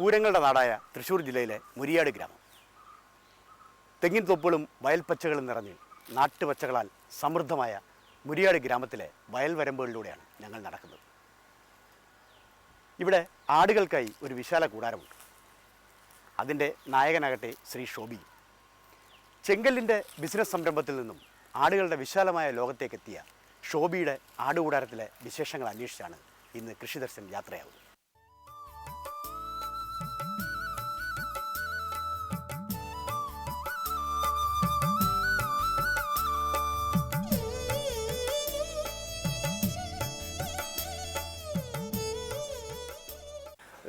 പൂരങ്ങളുടെ നാടായ തൃശ്ശൂർ ജില്ലയിലെ മുരിയാട് ഗ്രാമം. തെങ്ങിൻ തൊപ്പുകളും വയൽപ്പച്ചകളും നിറഞ്ഞ് നാട്ടുപച്ചകളാൽ സമൃദ്ധമായ മുരിയാട് ഗ്രാമത്തിലെ വയൽവരമ്പുകളിലൂടെയാണ് ഞങ്ങൾ നടക്കുന്നത്. ഇവിടെ ആടുകൾക്കായി ഒരു വിശാല കൂടാരമുണ്ട്. അതിൻ്റെ നായകനാകട്ടെ ശ്രീ ഷോബി. ചെങ്കല്ലിൻ്റെ ബിസിനസ് സംരംഭത്തിൽ നിന്നും ആടുകളുടെ വിശാലമായ ലോകത്തേക്കെത്തിയ ഷോബിയുടെ ആടുകൂടാരത്തിലെ വിശേഷങ്ങൾ അന്വേഷിച്ചാണ് ഇന്ന് കൃഷിദർശൻ യാത്രയാവുന്നത്.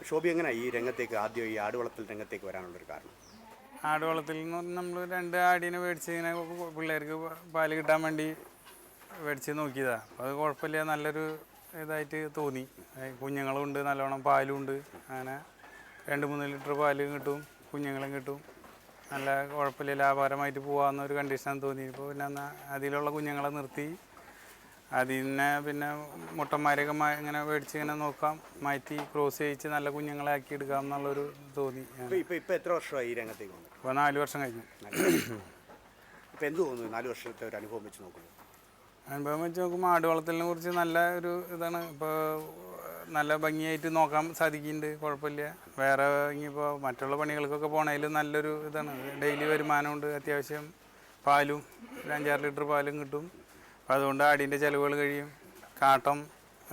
ഷോബി എങ്ങനെയാണ് ഈ രംഗത്തേക്ക് ആദ്യം ഈ ആടുവളർത്തൽ രംഗത്തേക്ക് വരാനുള്ളൊരു കാരണം? ആടുവളത്തിൽ എന്ന് പറഞ്ഞാൽ നമ്മൾ 2 ആടിനെ മേടിച്ച് ഇങ്ങനെ പിള്ളേർക്ക് പാല് കിട്ടാൻ വേണ്ടി മേടിച്ച് നോക്കിയതാണ്. അപ്പോൾ അത് കുഴപ്പമില്ല, നല്ലൊരു ഇതായിട്ട് തോന്നി. കുഞ്ഞുങ്ങളുണ്ട്, നല്ലോണം പാലും ഉണ്ട്. അങ്ങനെ 2-3 ലിറ്റർ പാലും കിട്ടും, കുഞ്ഞുങ്ങളും കിട്ടും. നല്ല കുഴപ്പമില്ല, ലാഭകരമായിട്ട് പോകാമെന്നൊരു കണ്ടീഷനാണ് തോന്നി. ഇപ്പോൾ പിന്നെ അതിലുള്ള കുഞ്ഞുങ്ങളെ നിർത്തി പിന്നെ മുട്ടന്മാരെയൊക്കെ ഇങ്ങനെ മേടിച്ച് ഇങ്ങനെ നോക്കാം, മാറ്റി ക്രോസ് ചെയ്യിച്ച് നല്ല കുഞ്ഞുങ്ങളെ ആക്കി എടുക്കാം എന്നുള്ളൊരു തോന്നി. ഇപ്പോൾ എത്ര വർഷമായി ഈ രംഗത്തേക്ക് വന്നു? ഇപ്പോൾ 4 വർഷം കഴിഞ്ഞു. ഇപ്പോൾ എന്ത് തോന്നുന്നു 4 വർഷത്തെ ഒരു അനുഭവം വെച്ച് നോക്കുമ്പോൾ? അനുഭവം വെച്ച് നോക്കുമ്പോൾ ആടുവളർത്തലിനെ കുറിച്ച് നല്ല ഒരു ഇതാണ്. ഇപ്പോൾ നല്ല ഭംഗിയായിട്ട് നോക്കാൻ സാധിക്കുന്നുണ്ട്, കുഴപ്പമില്ല. വേറെ ഇനിയിപ്പോൾ മറ്റുള്ള പണികൾക്കൊക്കെ പോകണതിൽ നല്ലൊരു ഇതാണ്. ഡെയിലി വരുമാനമുണ്ട്, അത്യാവശ്യം പാലും 5-6 ലിറ്റർ പാലും കിട്ടും. അപ്പോൾ അതുകൊണ്ട് ആടിൻ്റെ ചിലവുകൾ കഴിയും. കാട്ടം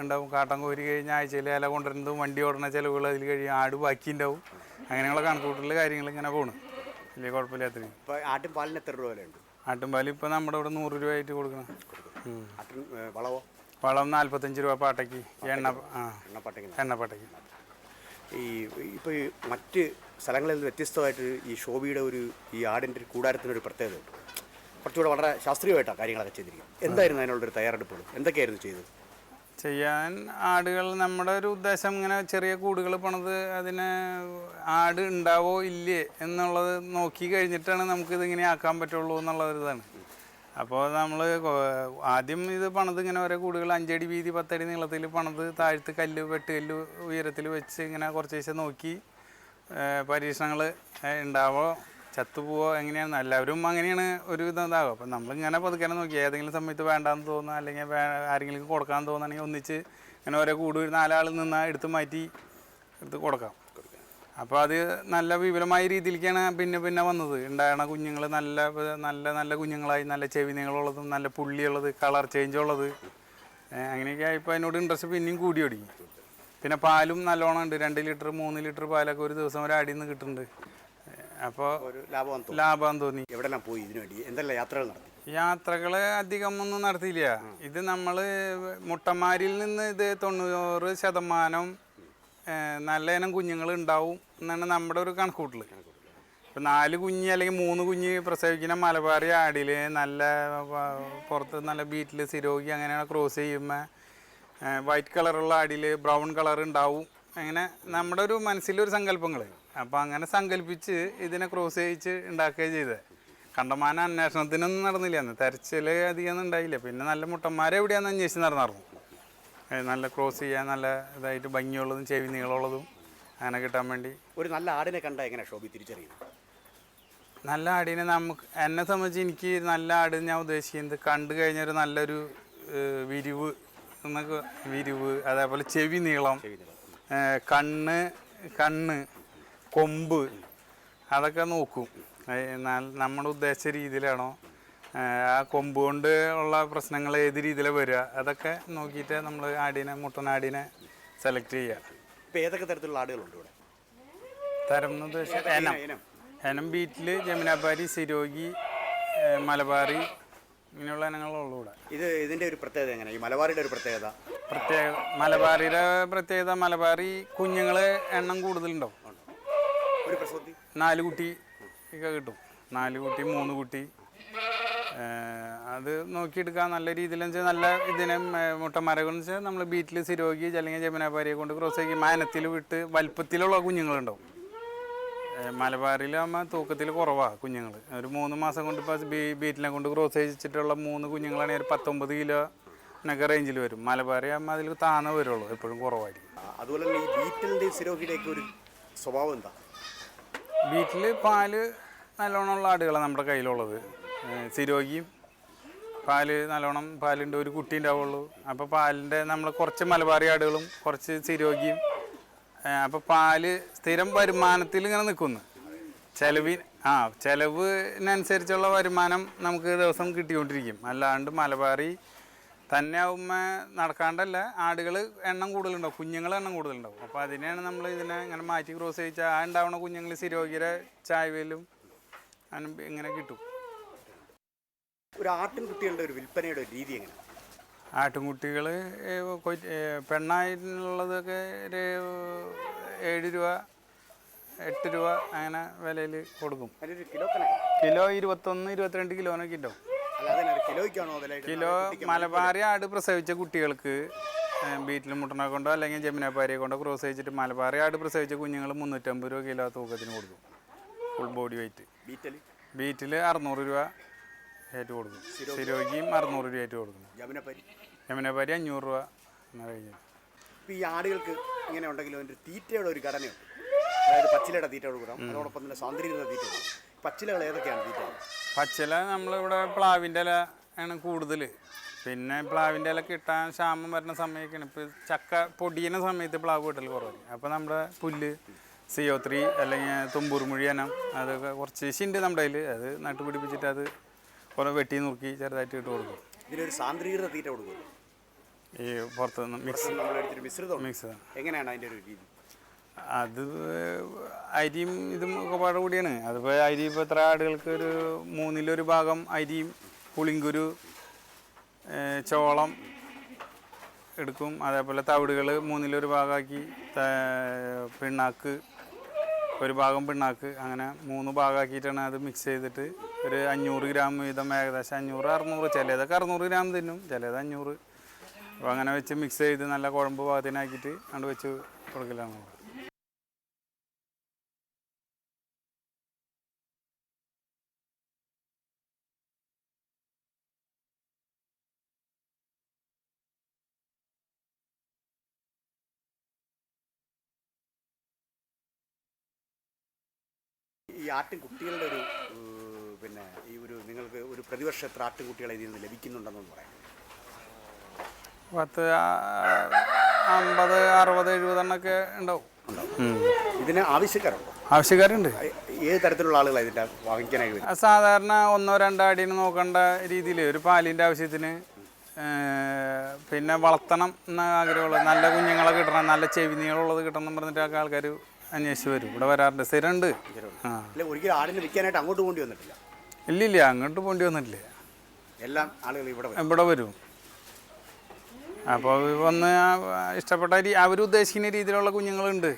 ഉണ്ടാവും, കാട്ടം കോരി കഴിഞ്ഞ് ആഴ്ചയിൽ ഇല കൊണ്ടുവരുന്നതും വണ്ടി ഓടുന്ന ചിലവുകൾ അതിൽ കഴിയും. ആട് ബാക്കി ഉണ്ടാവും. അങ്ങനെയുള്ള കണക്കൂട്ടലുള്ള കാര്യങ്ങൾ ഇങ്ങനെ പോകണം, വലിയ കുഴപ്പമില്ലാത്ത. ഇപ്പോൾ ആട്ടും പാലിന് എത്ര രൂപ വിലയുണ്ട്? ആട്ടുംപാൽ ഇപ്പോൾ നമ്മുടെ ഇവിടെ 100 രൂപയായിട്ട് കൊടുക്കണം. വളവോ? വളം 45 രൂപ പാട്ടയ്ക്ക്, എണ്ണപ്പാട്ടയ്ക്ക്. ഇപ്പോൾ മറ്റ് സ്ഥലങ്ങളിൽ നിന്ന് വ്യത്യസ്തമായിട്ട് ഈ ഷോബിയുടെ ഈ ആടിൻ്റെ ഒരു കൂടാരത്തിനൊരു പ്രത്യേകതയുണ്ട്. കുറച്ചുകൂടെ വളരെ ശാസ്ത്രീയമായിട്ടാണ് കാര്യങ്ങളൊക്കെ ചെയ്തിരിക്കുന്നത്. എന്തായിരുന്നു അതിനുള്ളൊരു തയ്യാറെടുപ്പുകൾ? എന്തൊക്കെയായിരുന്നു ചെയ്തത്? ചെയ്യാൻ ആടുകൾ, നമ്മുടെ ഒരു ഉദ്ദേശം ഇങ്ങനെ ചെറിയ കൂടുകൾ പണിത് അതിന് ആട് ഉണ്ടാവോ ഇല്ലേ എന്നുള്ളത് നോക്കി കഴിഞ്ഞിട്ടാണ് നമുക്കിതിങ്ങനെ ആക്കാൻ പറ്റുള്ളൂ എന്നുള്ളൊരിതാണ്. അപ്പോൾ നമ്മൾ ആദ്യം ഇത് പണിത് ഇങ്ങനെ ഓരോ കൂടുകൾ 5 അടി വീതി 10 അടി നീളത്തിൽ പണിത് താഴത്ത് വെട്ടുകല്ല് ഉയരത്തിൽ വെച്ച് ഇങ്ങനെ കുറച്ച് ദിവസം നോക്കി പരീക്ഷണങ്ങൾ ഉണ്ടാവോ ചത്തുപോവോ എങ്ങനെയാണ്. എല്ലാവരും അങ്ങനെയാണ് ഒരു ഇതാകും. അപ്പം നമ്മളിങ്ങനെ പതുക്കാനെ നോക്കി ഏതെങ്കിലും സമയത്ത് വേണ്ടാന്ന് തോന്നുക, അല്ലെങ്കിൽ ആരെങ്കിലും കൊടുക്കാൻ തോന്നുകയാണെങ്കിൽ ഒന്നിച്ച് ഇങ്ങനെ ഓരോ കൂട് 4 ആൾ നിന്നാൽ എടുത്ത് മാറ്റി കൊടുക്കാം. അപ്പോൾ അത് നല്ല വിപുലമായ രീതിയിലേക്കാണ് പിന്നെ വന്നത്. ഉണ്ടാകണ കുഞ്ഞുങ്ങൾ നല്ല കുഞ്ഞുങ്ങളായി, നല്ല ചെവി നീളമുള്ളതും നല്ല പുള്ളിയുള്ളത്, കളർ ചേഞ്ച് ഉള്ളത്, അങ്ങനെയൊക്കെ ആയപ്പോൾ അതിനോട് ഇൻട്രസ്റ്റ് പിന്നെയും കൂടി തുടങ്ങി. പിന്നെ പാലും നല്ലോണം ഉണ്ട്. 2 ലിറ്റർ 3 ലിറ്റർ പാലൊക്കെ ഒരു ദിവസം ഒരു ആടിയിൽ നിന്ന് കിട്ടുന്നുണ്ട്. അപ്പോൾ ലാഭം തോന്നി. എവിടെല്ലാം പോയി ഇതിനു വേണ്ടി? എന്തെല്ലാം യാത്രകൾ നടത്തി? യാത്രകൾ അധികം ഒന്നും നടത്തിയില്ല. ഇത് നമ്മൾ മുട്ടന്മാരിൽ നിന്ന് ഇത് 90% നല്ല ഇനം കുഞ്ഞുങ്ങൾ ഉണ്ടാവും എന്നാണ് നമ്മുടെ ഒരു കണക്കൂട്ടൽ. ഇപ്പം 4 കുഞ്ഞ് അല്ലെങ്കിൽ 3 കുഞ്ഞ് പ്രസവിക്കുന്ന മലബാറി ആടിൽ നല്ല പുറത്ത് നല്ല ബീറ്റിൽ സിരോഗി അങ്ങനെയാണ് ക്രോസ് ചെയ്യുമ്പോൾ വൈറ്റ് കളറുള്ള ആടിൽ ബ്രൗൺ കളർ ഉണ്ടാവും. അങ്ങനെ നമ്മുടെ ഒരു മനസ്സിലൊരു സങ്കല്പങ്ങൾ. അപ്പോൾ അങ്ങനെ സങ്കല്പിച്ച് ഇതിനെ ക്രോസ് ചെയ്യിച്ച് ഉണ്ടാക്കുകയാണ് ചെയ്തത്. കണ്ടമാന അന്വേഷണത്തിനൊന്നും നടന്നില്ല, അന്ന് തെരച്ചിൽ അധികമൊന്നും ഉണ്ടായില്ല. പിന്നെ നല്ല മുട്ടന്മാരെ എവിടെയാണെന്ന് അന്വേഷിച്ച് നടന്നു. നല്ല ക്രോസ് ചെയ്യാൻ നല്ല ഇതായിട്ട് ഭംഗിയുള്ളതും ചെവി നീളമുള്ളതും അങ്ങനെ കിട്ടാൻ വേണ്ടി. ഒരു നല്ല ആടിനെ കണ്ടാൽ എങ്ങനെ ഷോബി തിരിച്ചറിയുന്നത്? നല്ല ആടിനെ എന്നെ സംബന്ധിച്ച് എനിക്ക് നല്ല ആട് ഞാൻ ഉദ്ദേശിക്കുന്നത് കണ്ടു കഴിഞ്ഞൊരു നല്ലൊരു വിരിവ്, അതേപോലെ ചെവി നീളം, കണ്ണ്, കൊമ്പ്, അതൊക്കെ നോക്കും. നമ്മുടെ ഉദ്ദേശിച്ച രീതിയിലാണോ, ആ കൊമ്പ് കൊണ്ട് ഉള്ള പ്രശ്നങ്ങൾ ഏത് രീതിയിലാണ് വരിക, അതൊക്കെ നോക്കിയിട്ട് നമ്മൾ മുട്ടനാടിനെ സെലക്ട് ചെയ്യുക. ഇപ്പോൾ ഏതൊക്കെ തരത്തിലുള്ള ആടുകളുണ്ട് ഇവിടെ? തരം എന്ന് ഉദ്ദേശിച്ചാൽ എനം ബീറ്റിൽ, ജമുനാപാരി, സിരോഗി, മലബാറി, ഇങ്ങനെയുള്ള ഇനങ്ങളുള്ളൂ ഇവിടെ. ഇതിൻ്റെ ഒരു പ്രത്യേകത എങ്ങനെയാണ്? ഈ മലബാറിയുടെ ഒരു മലബാറിയുടെ പ്രത്യേകത, മലബാറി കുഞ്ഞുങ്ങൾ എണ്ണം കൂടുതലുണ്ടാവും. ഒരു പ്രസവത്തിൽ 4 കുട്ടി ഒക്കെ കിട്ടും. 4 കുട്ടി 3 കുട്ടി അത് നോക്കിയെടുക്കാൻ നല്ല രീതിയിൽ വെച്ചാൽ നല്ല ഇതിനെ മുട്ടന്മാരെ കൊണ്ട് വെച്ചാൽ നമ്മൾ ബീറ്റിൽ സിരോഗി അല്ലെങ്കിൽ ജമുനാപാരിയെ കൊണ്ട് ക്രോസ് ആക്കി മാനത്തിൽ വിട്ട് വലുപ്പത്തിലുള്ള കുഞ്ഞുങ്ങളുണ്ടാവും. മലബാറിലാകുമ്പോൾ തൂക്കത്തിൽ കുറവാണ് കുഞ്ഞുങ്ങൾ. ഒരു 3 മാസം കൊണ്ട് ഇപ്പോൾ ബീറ്റിനെ കൊണ്ട് ക്രോസ് ചെയ്യിച്ചിട്ടുള്ള 3 കുഞ്ഞുങ്ങളാണെങ്കിൽ ഒരു 19 കിലോ എന്നൊക്കെ റേഞ്ചിൽ വരും. മലബാറി ആകുമ്പോൾ അതിൽ താന്ന വരുള്ളൂ, എപ്പോഴും കുറവായിരിക്കും. അതുപോലെ തന്നെ ഈ ബീറ്റലിൻ്റെയും സിരോഗിയുടെയൊക്കെ ഒരു സ്വഭാവം എന്താ? വീട്ടിൽ പാല് നല്ലോണമുള്ള ആടുകളാണ് നമ്മുടെ കയ്യിലുള്ളത്. സിരോഗിയും പാല് നല്ലോണം പാലുണ്ട്, ഒരു കുട്ടി ഉണ്ടാവുള്ളൂ. അപ്പോൾ പാലിൻ്റെ നമ്മൾ കുറച്ച് മലബാറി ആടുകളും കുറച്ച് സിരോഗിയും. അപ്പോൾ പാല് സ്ഥിരം വരുമാനത്തിൽ ഇങ്ങനെ നിൽക്കുന്നു. ചെലവിനനുസരിച്ചുള്ള വരുമാനം നമുക്ക് ദിവസം കിട്ടിക്കൊണ്ടിരിക്കും. അല്ലാണ്ട് മലബാറി തന്നെ ആവുമ്പോൾ നടക്കാണ്ടല്ല, ആടുകൾ എണ്ണം കൂടുതലുണ്ടാവും, കുഞ്ഞുങ്ങൾ എണ്ണം കൂടുതലുണ്ടാവും. അപ്പോൾ അതിനെയാണ് നമ്മൾ ഇതിനെ ഇങ്ങനെ മാറ്റി ക്രോസ് ചെയ്യിച്ചാൽ ആ ഉണ്ടാവുന്ന കുഞ്ഞുങ്ങൾ സിരോഗിയുടെ ചായവേലും അങ്ങനെ ഇങ്ങനെ കിട്ടും. ഒരു ആട്ടിൻകുട്ടികളുടെ ഒരു വിൽപ്പനയുടെ ഒരു രീതി എങ്ങനെ? ആട്ടിൻകുട്ടികൾ പെണ്ണായിട്ടുള്ളതൊക്കെ ഒരു 7 രൂപ 8 രൂപ അങ്ങനെ വിലയിൽ കൊടുക്കും. അതിനൊരു കിലോ കണക്ക്? കിലോ 21-22 കിലോനൊക്കെ ഉണ്ടാവും. കിലോയ്ക്കാണോ വില? കിലോ മലബാറി ആട് പ്രസവിച്ച കുട്ടികൾക്ക് ബീറ്റിൽ മുട്ടനെ കൊണ്ടോ അല്ലെങ്കിൽ ജമുനാപ്പാരിയെ കൊണ്ടോ ക്രോസ് ചെയ്യിച്ചിട്ട് മലബാറി ആട് പ്രസവിച്ച കുഞ്ഞുങ്ങൾ 350 രൂപ കിലോ തൂക്കത്തിന് കൊടുക്കും. Full body weight. ബീറ്റിൽ 600 രൂപ ആയിട്ട് കൊടുക്കും. സിരോഗിയും 600 രൂപ ആയിട്ട് കൊടുക്കും. ജമുനാപ്പാരി 500 രൂപ അങ്ങനെ കഴിഞ്ഞു. ഇപ്പോൾ ഈ ആടുകൾക്ക് ഇങ്ങനെ ഉണ്ടെങ്കിലും അതിൻ്റെ തീറ്റയുടെ ഒരു ഘടനയുണ്ട്. അതായത് പച്ചിലയുടെ തീറ്റ കൊടുക്കണം, അതോടൊപ്പം തന്നെ സാന്ദ്രീകൃത തീറ്റ കൊടുക്കണം. പച്ചിലകൾ ഏതൊക്കെയാണ് തീറ്റ? പച്ചില നമ്മളിവിടെ പ്ലാവിൻ്റെ ഇല ആണ് കൂടുതൽ. പിന്നെ പ്ലാവിൻ്റെ ഇല കിട്ടാൻ ക്ഷാമം വരുന്ന സമയമൊക്കെയാണ്. ഇപ്പോൾ ചക്ക പൊടിയുന്ന സമയത്ത് പ്ലാവ് കിട്ടൽ കുറവായിരിക്കും. അപ്പോൾ നമ്മുടെ പുല്ല് CO3 അല്ലെങ്കിൽ തുമ്പൂർമുഴി ഇനം അതൊക്കെ കുറച്ച് ശിണ്ട് നമ്മുടെ കയ്യിൽ, അത് നട്ടുപിടിപ്പിച്ചിട്ട് അത് കുറേ വെട്ടി നുറുക്കി ചെറുതായിട്ട് ഇട്ട് കൊടുക്കും. ഇതിനൊരു സാന്ദ്രീകൃത തീറ്റ കൊടുക്കും. ഈ പുറത്തുനിന്ന് മിക്സ് എങ്ങനെയാണ് അതിൻ്റെ ഒരു രീതി? അത് അരിയും ഇതും ഒക്കെ പാടെ കൂടിയാണ്. അതിപ്പോൾ അരി ഇപ്പോൾ എത്ര ആടുകൾക്ക് ഒരു 1/3 ഭാഗം അരിയും പുളിങ്കുരു ചോളം എടുക്കും. അതേപോലെ തവിടുകൾ 1/3 ഭാഗമാക്കി പിണ്ണാക്ക് 1 ഭാഗം പിണ്ണാക്ക്, അങ്ങനെ 3 ഭാഗമാക്കിയിട്ടാണ് അത് മിക്സ് ചെയ്തിട്ട് ഒരു 500 ഗ്രാം വീതം, ഏകദേശം 500-600, ചിലതൊക്കെ 600 ഗ്രാം തിന്നും, ചിലത് 500. അപ്പോൾ അങ്ങനെ വെച്ച് മിക്സ് ചെയ്ത് നല്ല കുഴമ്പ് പാകത്തിനാക്കിയിട്ട് അങ്ങോട്ട് വെച്ച് കൊടുക്കലാണ്. ഈ ആട്ടിൻകുട്ടികളുടെ ഒരു പിന്നെ ഈ ഒരു നിങ്ങൾക്ക് ഒരു പ്രതിവർഷം എത്ര ആട്ടിൻകുട്ടികളെ ഇതിൽ നിന്ന് ലഭിക്കുന്നുണ്ടെന്ന് പറയാം? 50-60-70 എണ്ണമൊക്കെ ഉണ്ടാവും. ഇതിന് ആവശ്യക്കാരുണ്ട്. ഏത് തരത്തിലുള്ള ആളുകളാണ് ഇതിൻ്റെ വാങ്ങിക്കാനായി വരും? സാധാരണ 1-2 ആടിന് നോക്കേണ്ട രീതിയിൽ ഒരു പാലിൻ്റെ ആവശ്യത്തിന്, പിന്നെ വളർത്തണം എന്ന ആഗ്രഹമുള്ള നല്ല കുഞ്ഞുങ്ങളെ കിട്ടണം, നല്ല ചെവിനികളുള്ളത് കിട്ടണം എന്ന് പറഞ്ഞിട്ടൊക്കെ ആൾക്കാർ അന്വേഷിച്ച് വരും. ഇവിടെ വരാറുണ്ട്, സ്ഥിരമുണ്ട്. ഒരിക്കലും ആടിനെ വിൽക്കാനായിട്ട് അങ്ങോട്ട് പോകേണ്ടി വന്നിട്ടില്ല? ഇല്ലില്ല, അങ്ങോട്ട് പോകേണ്ടി വന്നിട്ടില്ല. എല്ലാം ആളുകൾ ഇവിടെ വരും. അപ്പോൾ വന്ന് ഇഷ്ടപ്പെട്ട അവർ ഉദ്ദേശിക്കുന്ന രീതിയിലുള്ള കുഞ്ഞുങ്ങളുണ്ട്.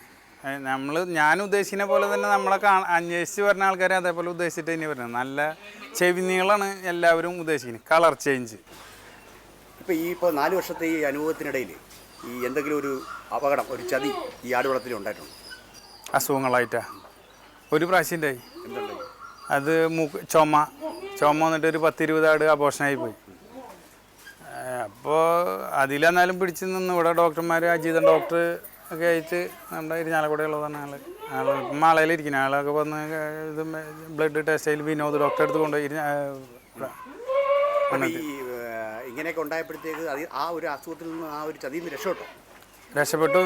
ഞാൻ ഉദ്ദേശിക്കുന്ന പോലെ തന്നെ നമ്മളെ അന്വേഷിച്ച് വരുന്ന ആൾക്കാരെ അതേപോലെ ഉദ്ദേശിച്ചിട്ട് തന്നെ വരുന്നത്. നല്ല ചെവിനീളാണ് എല്ലാവരും ഉദ്ദേശിക്കുന്നത്, കളർ ചേഞ്ച്. ഇപ്പോൾ 4 വർഷത്തെ ഈ അനുഭവത്തിനിടയിൽ ഈ എന്തെങ്കിലും ഒരു അപകടം, ഒരു ചതി ഈ ആടുവളത്തിൽ ഉണ്ടായിട്ടുണ്ട്? അസുഖങ്ങളായിട്ടാ ഒരു പ്രാവശ്യം ഉണ്ടായി. അത് ചുമ വന്നിട്ട് ഒരു 10-20 ആട് അബോർഷനായി പോയി. അപ്പോൾ അതിലെന്നാലും പിടിച്ച് നിന്ന് ഇവിടെ ഡോക്ടർമാർ, അജീതൻ ഡോക്ടർ ഒക്കെ ആയിട്ട് നമ്മുടെ ഇരിഞ്ഞാലക്കുടയുള്ളതാണ് ആൾ മാളയിലിരിക്കുന്നത്. ആളൊക്കെ വന്ന് ഇത് ബ്ലഡ് ടെസ്റ്റ് ചെയ്ത് വിനോദ് ഡോക്ടറെ അടുത്ത് കൊണ്ടുപോയി. ഇങ്ങനെയൊക്കെ ഉണ്ടായപ്പോഴത്തേക്ക് ആ ഒരു അസുഖത്തിൽ നിന്ന്, ആ ഒരു ചതിയിൽ നിന്ന് രക്ഷപ്പെട്ടു.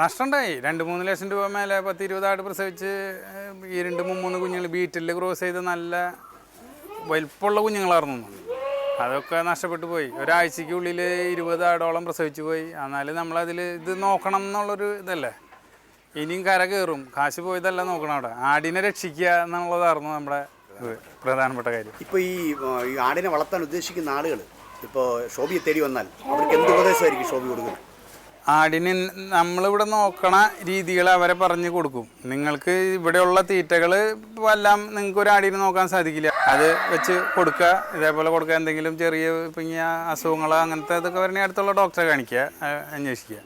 നഷ്ടമുണ്ടായി. 2-3 ലക്ഷം രൂപ മേലെ 10-20 ആട് പ്രസവിച്ച് ഈ 2-3 കുഞ്ഞുങ്ങൾ ബീറ്റിൽ ക്രോസ് ചെയ്ത് നല്ല വലിപ്പമുള്ള കുഞ്ഞുങ്ങളായിരുന്നു. അതൊക്കെ നഷ്ടപ്പെട്ടു പോയി. ഒരാഴ്ചയ്ക്കുള്ളിൽ 20 ആടോളം പ്രസവിച്ചു പോയി. എന്നാലും നമ്മളതിൽ ഇത് നോക്കണം എന്നുള്ളൊരു ഇതല്ലേ. ഇനിയും കര കയറും, കാശ് പോയതല്ല നോക്കണം. അവിടെ ആടിനെ രക്ഷിക്കുക എന്നുള്ളതായിരുന്നു നമ്മുടെ പ്രധാനപ്പെട്ട കാര്യം. ഇപ്പോൾ ഈ ആടിനെ വളർത്താൻ ഉദ്ദേശിക്കുന്ന ആളുകൾ ഇപ്പോൾ ഷോബിയെ തേടി വന്നാൽ അവർക്ക് എന്ത് ഉപദേശമായിരിക്കും ഷോബി കൊടുക്കുന്നത്? ആടിന് നമ്മളിവിടെ നോക്കണ രീതികൾ അവരെ പറഞ്ഞു കൊടുക്കും. നിങ്ങൾക്ക് ഇവിടെയുള്ള തീറ്റകൾ എല്ലാം നിങ്ങൾക്ക് ഒരു ആടിനെ നോക്കാൻ സാധിക്കില്ല, അത് വെച്ച് കൊടുക്കുക, ഇതേപോലെ കൊടുക്കുക. എന്തെങ്കിലും ചെറിയ പിങ്ങിയ അസുഖങ്ങൾ അങ്ങനത്തെ ഇതൊക്കെ വരണേ അടുത്തുള്ള ഡോക്ടറെ കാണിക്കുക, അന്വേഷിക്കുക.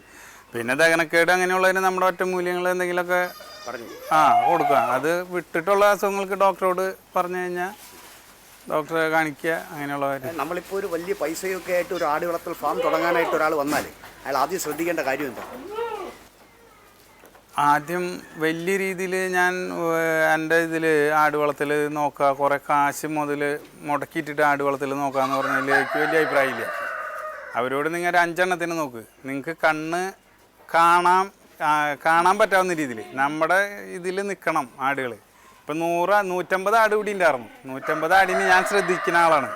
പിന്നെ ദഹനക്കേട് അങ്ങനെയുള്ളതിന് നമ്മുടെ ഒറ്റമൂല്യങ്ങൾ എന്തെങ്കിലുമൊക്കെ കൊടുക്കുക. അത് വിട്ടിട്ടുള്ള അസുഖങ്ങൾക്ക് ഡോക്ടറോട് പറഞ്ഞു കഴിഞ്ഞാൽ ഡോക്ടറെ കാണിക്കുക, അങ്ങനെയുള്ള കാര്യം. നമ്മളിപ്പോൾ ഒരു വലിയ പൈസയൊക്കെ ആയിട്ട് ഒരു ആട് വളർത്തൽ ഫാം തുടങ്ങാനായിട്ട് ഒരാൾ വന്നാൽ അയാൾ ആദ്യം ശ്രദ്ധിക്കേണ്ട കാര്യം എന്താ? ആദ്യം വലിയ രീതിയിൽ ഞാൻ എൻ്റെ ഇതിൽ ആട് വളർത്തൽ നോക്കുക, കുറേ കാശ് മുതൽ മുടക്കിയിട്ടിട്ട് ആട് വളർത്തൽ നോക്കാമെന്ന് പറഞ്ഞാൽ എനിക്ക് വലിയ അഭിപ്രായമില്ല. അവരോട് നിങ്ങൾ ഒരു 5 എണ്ണത്തിന് നോക്ക്, നിങ്ങൾക്ക് കാണാൻ പറ്റാവുന്ന രീതിയിൽ നമ്മുടെ ഇതിൽ നിൽക്കണം ആടുകൾ. ഇപ്പം 150 ആട് കൂടി ഉണ്ടായിരുന്നു. 150 ആടിന് ഞാൻ ശ്രദ്ധിക്കുന്ന ആളാണ്.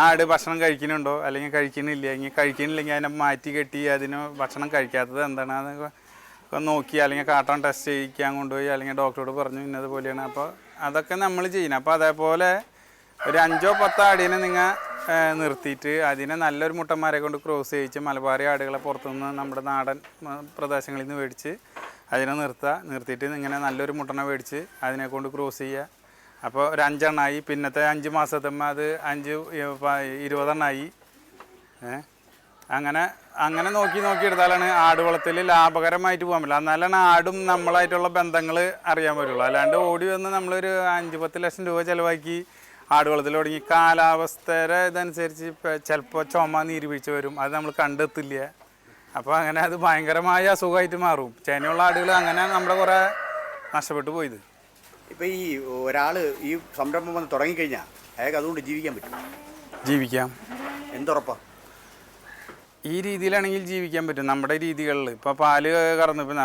ആട് ഭക്ഷണം കഴിക്കുന്നുണ്ടോ അല്ലെങ്കിൽ കഴിക്കുന്നില്ല, ഇങ്ങനെ കഴിക്കുന്നില്ലെങ്കിൽ അതിനെ മാറ്റി കെട്ടി അതിന് ഭക്ഷണം കഴിക്കാത്തത് എന്താണ് അതൊക്കെ നോക്കി, അല്ലെങ്കിൽ കാട്ടാൻ ടെസ്റ്റ് ചെയ്യിക്കാൻ കൊണ്ടുപോയി, അല്ലെങ്കിൽ ഡോക്ടറോട് പറഞ്ഞു ഇന്നതുപോലെയാണ്. അപ്പോൾ അതൊക്കെ നമ്മൾ ചെയ്യണം. അപ്പോൾ അതേപോലെ ഒരു 5-10 ആടിനെ നിങ്ങൾ നിർത്തിയിട്ട് അതിനെ നല്ലൊരു മുട്ടന്മാരെ കൊണ്ട് ക്രോസ് ചെയ്യിച്ച് മലബാറി ആടുകളെ പുറത്തുനിന്ന് നമ്മുടെ നാടൻ പ്രദേശങ്ങളിൽ നിന്ന് മേടിച്ച് അതിനെ നിർത്തിയിട്ട് ഇങ്ങനെ നല്ലൊരു മുട്ടനെ മേടിച്ച് അതിനെ കൊണ്ട് ക്രോസ് ചെയ്യുക. അപ്പോൾ ഒരു 5 എണ്ണമായി. പിന്നത്തെ 5 മാസത്തുമ്പോൾ അത് 20 എണ്ണമായി. അങ്ങനെ നോക്കി എടുത്താലാണ് ആട് വളർത്തൽ ലാഭകരമായിട്ട് പോകാൻ പറ്റില്ല. എന്നാലാണ് ആടും നമ്മളായിട്ടുള്ള ബന്ധങ്ങൾ അറിയാൻ പറ്റുള്ളൂ. അല്ലാണ്ട് ഓടി വന്ന് നമ്മളൊരു 5-10 ലക്ഷം രൂപ ചിലവാക്കി ആട് വളർത്തൽ തുടങ്ങി കാലാവസ്ഥയുടെ ഇതനുസരിച്ച് ചിലപ്പോൾ ചുമ നീരുവീഴ്ച വരും, അത് നമ്മൾ കണ്ടെത്തില്ല. അപ്പോൾ അങ്ങനെ അത് ഭയങ്കരമായ അസുഖമായിട്ട് മാറും. ചേനയുള്ള ആടുകൾ അങ്ങനെ നമ്മുടെ കുറേ നഷ്ടപ്പെട്ടു പോയത്. ഇപ്പോൾ ഈ ഒരാൾ ഈ സംരംഭം വന്ന് തുടങ്ങിക്കഴിഞ്ഞാൽ അയാൾക്ക് അതുകൊണ്ട് ജീവിക്കാൻ പറ്റും? ജീവിക്കാം. എന്തുറപ്പാണ്? ഈ രീതിയിലാണെങ്കിൽ ജീവിക്കാൻ പറ്റും. നമ്മുടെ രീതികളിൽ ഇപ്പോൾ പാല് കറന്നു, ഇപ്പോൾ